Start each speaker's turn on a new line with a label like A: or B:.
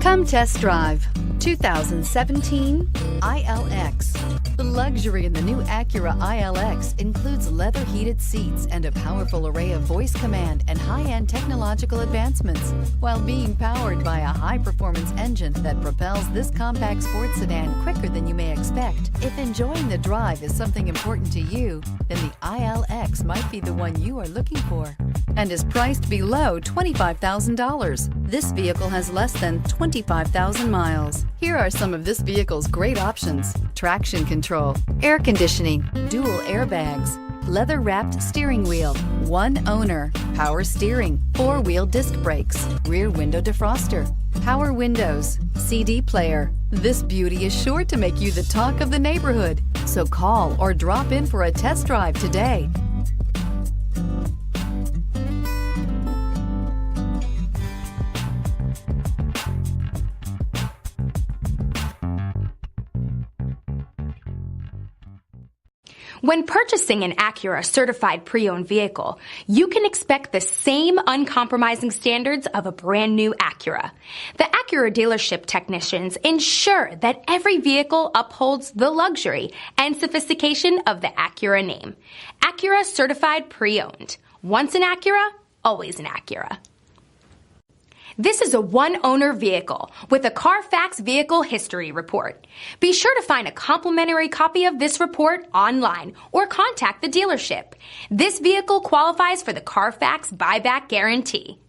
A: Come test drive 2017 ILX. The luxury in the new Acura ILX includes leather-heated seats and a powerful array of voice command and high-end technological advancements, while being powered by a high-performance engine that propels this compact sports sedan quicker than you may expect. If enjoying the drive is something important to you, then the ILX might be the one you are looking for, and is priced below $25,000. This vehicle has less than 25,000 miles. Here are some of this vehicle's great options: traction control, air conditioning, dual airbags, leather-wrapped steering wheel, one owner, power steering, four-wheel disc brakes, rear window defroster, power windows, CD player. This beauty is sure to make you the talk of the neighborhood. So call or drop in for a test drive today.
B: When purchasing an Acura certified pre-owned vehicle, you can expect the same uncompromising standards of a brand new Acura. The Acura dealership technicians ensure that every vehicle upholds the luxury and sophistication of the Acura name. Acura certified pre-owned. Once an Acura, always an Acura. This is a one-owner vehicle with a Carfax Vehicle History Report. Be sure to find a complimentary copy of this report online or contact the dealership. This vehicle qualifies for the Carfax Buyback Guarantee.